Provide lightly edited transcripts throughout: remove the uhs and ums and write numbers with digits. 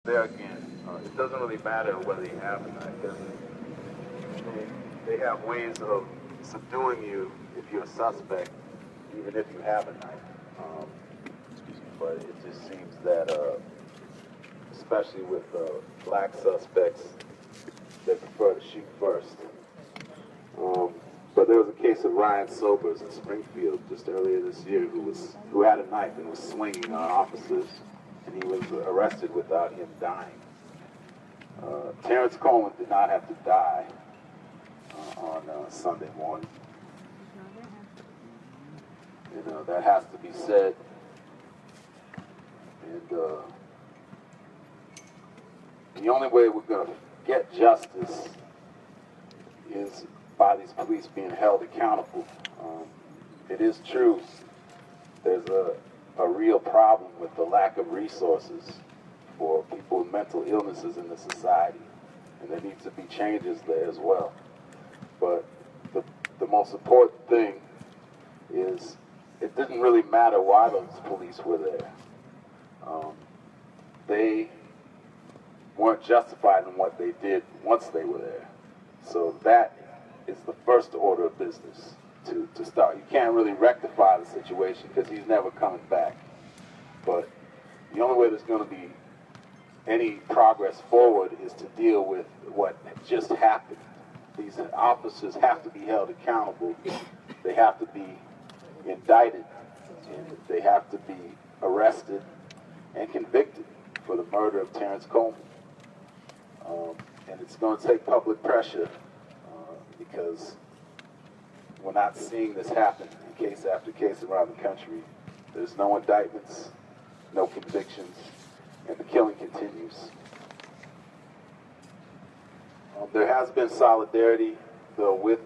There again, it doesn't really matter whether you have a knife, because they have ways of subduing you if you're a suspect, even if you have a knife. But it just seems that, especially with black suspects, they prefer to shoot first. But there was a case of Ryan Sobers in Springfield just earlier this year who had a knife and was swinging on officers, and he was arrested without him dying. Terrance Coleman did not have to die on Sunday morning. That has to be said. And the only way we're going to get justice is by these police being held accountable. It is true, there's a real problem with the lack of resources for people with mental illnesses in the society, and there needs to be changes there as well. But the most important thing is it didn't really matter why those police were there. They weren't justified in what they did once they were there. So that is the first order of business to start. You can't really rectify the situation because he's never coming back. But the only way there's going to be any progress forward is to deal with what just happened. These officers have to be held accountable. They have to be indicted, and they have to be arrested and convicted for the murder of Terrance Coleman. And it's going to take public pressure because we're not seeing this happen in case after case around the country. There's no indictments, no convictions, and the killing continues. There has been solidarity, though, with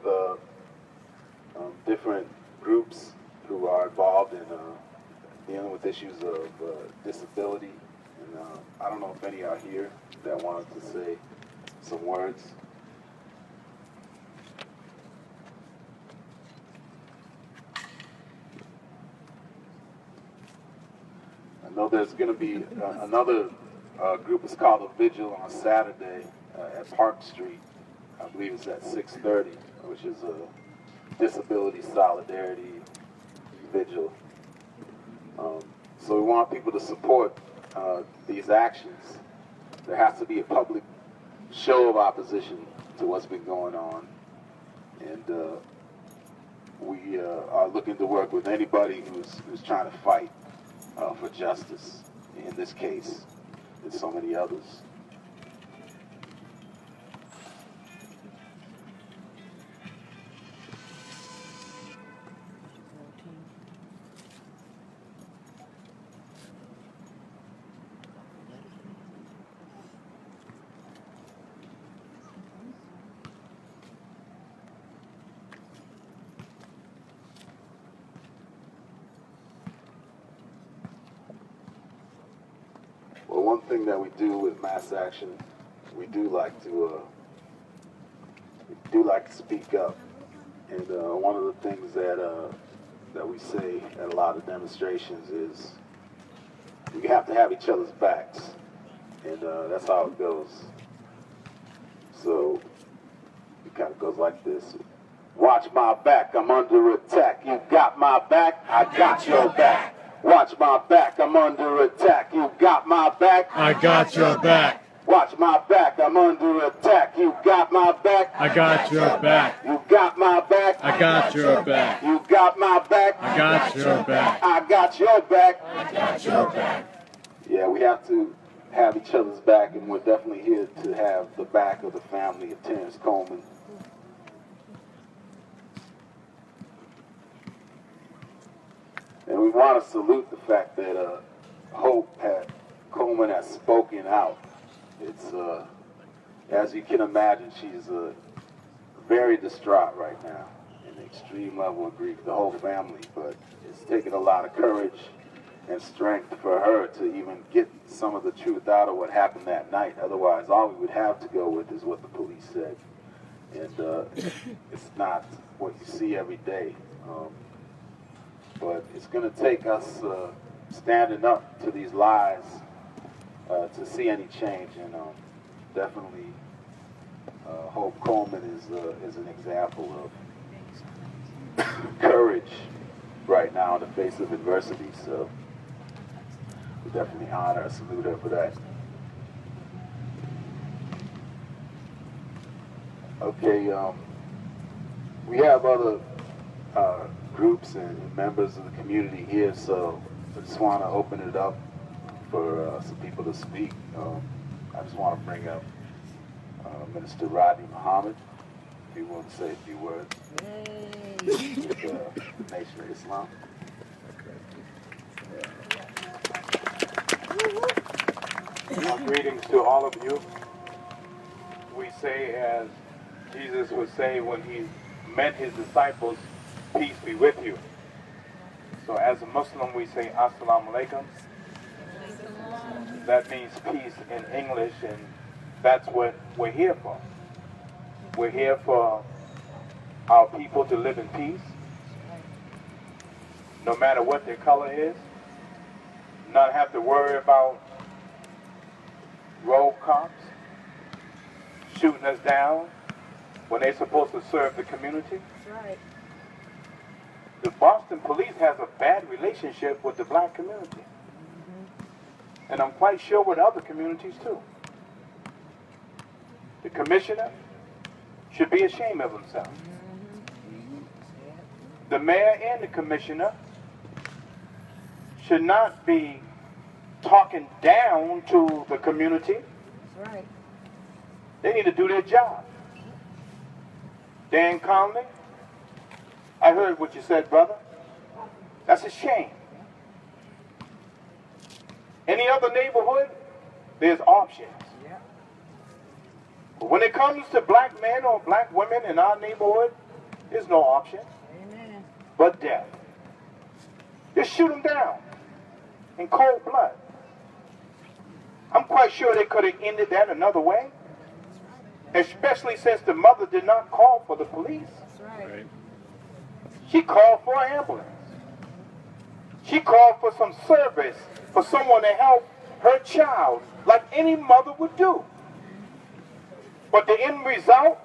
different groups who are involved in dealing with issues of disability. And I don't know if any are here that wanted to say some words. I know there's going to be another group. It's called a vigil on Saturday at Park Street. I believe it's at 6:30, which is a disability solidarity vigil. So we want people to support these actions. There has to be a public show of opposition to what's been going on. And we are looking to work with anybody who's trying to fight for justice in this case and so many others. Well, one thing that we do with mass action, we do like to speak up, and one of the things that we say at a lot of demonstrations is we have to have each other's backs, and that's how it goes. So it kind of goes like this: watch my back, I'm under attack. You got my back, I got your back. Watch my back, I'm under attack. You got my back, I got your back. Watch my back, I'm under attack. You got my back, I got your back. You got my back, I got your back. You got my back, I got your back. I got your back. I got your back. Yeah, we have to have each other's back, and we're definitely here to have the back of the family of Terrance Coleman. And we want to salute the fact that Coleman has spoken out. It's, as you can imagine, she's very distraught right now, an extreme level of grief, the whole family, but it's taken a lot of courage and strength for her to even get some of the truth out of what happened that night. Otherwise, all we would have to go with is what the police said. And it's not what you see every day. But it's going to take us standing up to these lies to see any change. And definitely, Hope Coleman is an example of courage right now in the face of adversity. So we definitely honor and salute her for that. Okay, we have other groups and members of the community here, so I just want to open it up for some people to speak. I just want to bring up Minister Rodney Muhammad, if he wants to say a few words. With the Nation of Islam. Greetings to all of you. We say, as Jesus would say when he met his disciples, peace be with you. So as a Muslim, we say Assalamu alaikum. That means peace in English, and that's what we're here for. We're here for our people to live in peace, no matter what their color is, not have to worry about road cops shooting us down when they're supposed to serve the community. That's right. The Boston police has a bad relationship with the black community. And I'm quite sure with other communities too. The commissioner should be ashamed of himself. The mayor and the commissioner should not be talking down to the community. That's right. They need to do their job. Dan Conley, I heard what you said, brother. That's a shame. Any other neighborhood, there's options. Yeah. But when it comes to black men or black women in our neighborhood, there's no option Amen. but death. Just shoot them down in cold blood. I'm quite sure they could have ended that another way, especially since the mother did not call for the police. That's right. Right. She called for an ambulance. She called for some service for someone to help her child like any mother would do. But the end result,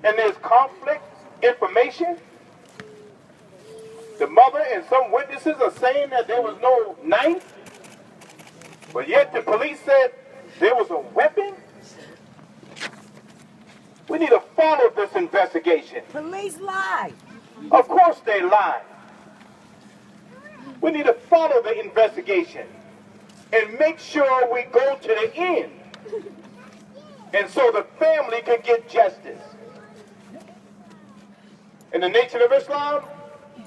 and there's conflict, information, the mother and some witnesses are saying that there was no knife, but yet the police said there was a weapon. We need to follow this investigation. Police lie. Of course they lied. We need to follow the investigation and make sure we go to the end. And so the family can get justice. In the Nation of Islam,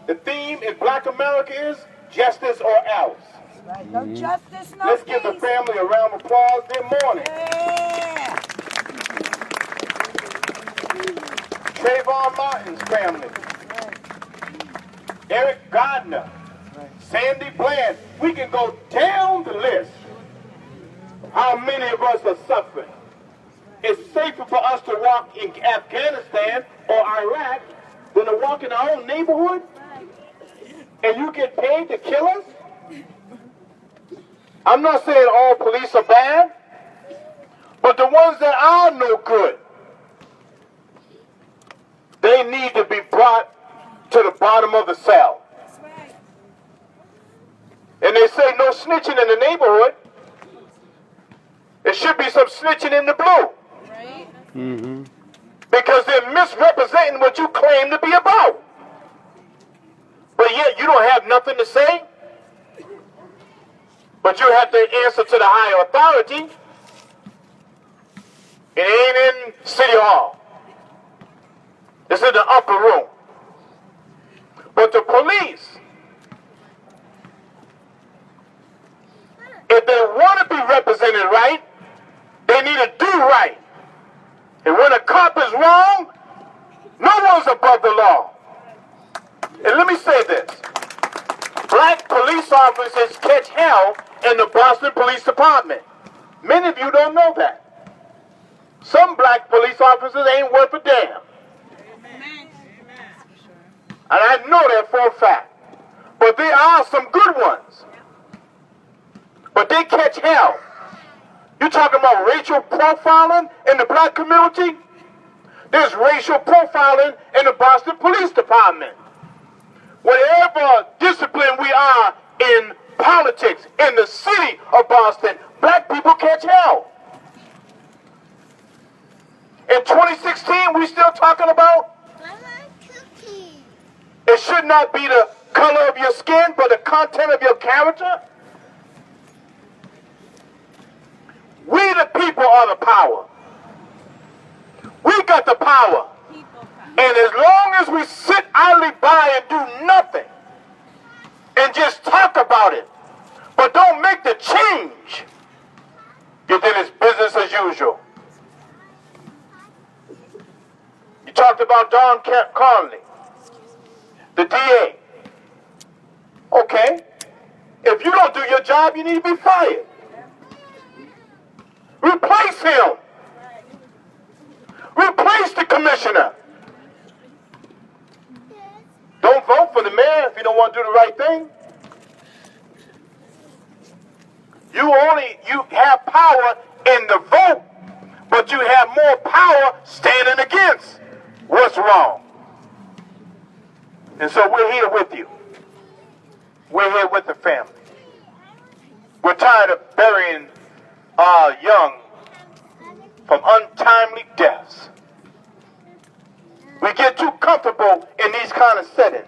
the theme in Black America is justice or else. That's right. No justice, no Let's peace. give the family a round of applause. They're mourning. Yeah. Trayvon Martin's family. Eric Gardner. Sandy Bland. We can go down the list. How many of us are suffering? It's safer for us to walk in Afghanistan or Iraq than to walk in our own neighborhood? And you get paid to kill us? I'm not saying all police are bad, but the ones that are no good, they need to be brought to the bottom of the cell. That's right. And they say no snitching in the neighborhood. There should be some snitching in the blue. Right? Mm-hmm. Because they're misrepresenting what you claim to be about. But yet you don't have nothing to say. But you have to answer to the higher authority. It ain't in City Hall. It's in the upper room. But the police, if they want to be represented right, they need to do right. And when a cop is wrong, no one's above the law. And let me say this. Black police officers catch hell in the Boston Police Department. Many of you don't know that. Some black police officers ain't worth a damn. And I know that for a fact. But there are some good ones. but they catch hell. You talking about racial profiling in the black community? There's racial profiling in the Boston Police Department. Whatever discipline we are in politics in the city of Boston, black people catch hell. In 2016, we still talking about it should not be the color of your skin, but the content of your character. We the people are the power. We got the power. And as long as we sit idly by and do nothing and just talk about it, but don't make the change, then it's business as usual. You talked about Don Conley, the DA. Okay. If you don't do your job, you need to be fired. Replace him. Replace the commissioner. Don't vote for the mayor if you don't want to do the right thing. You have power in the vote, but you have more power standing against what's wrong. And so we're here with you. We're here with the family. We're tired of burying our young from untimely deaths. We get too comfortable in these kind of settings.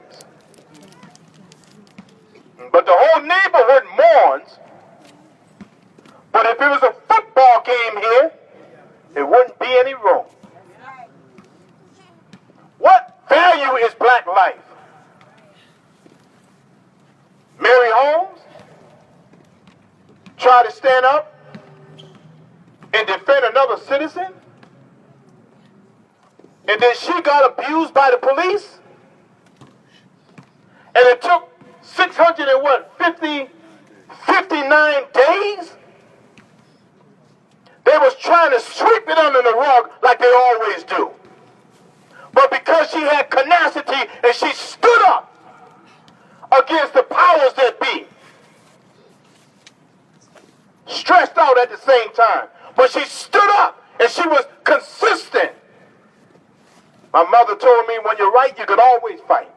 But the whole neighborhood mourns. But if it was a football game here, there wouldn't be any room. What value is black life? Mary Holmes tried to stand up and defend another citizen, and then she got abused by the police, and it took 59 days. They was trying to sweep it under the rug like they always do. But because she had tenacity and she stood up against the powers that be, stressed out at the same time, but she stood up and she was consistent. My mother told me when you're right, you can always fight.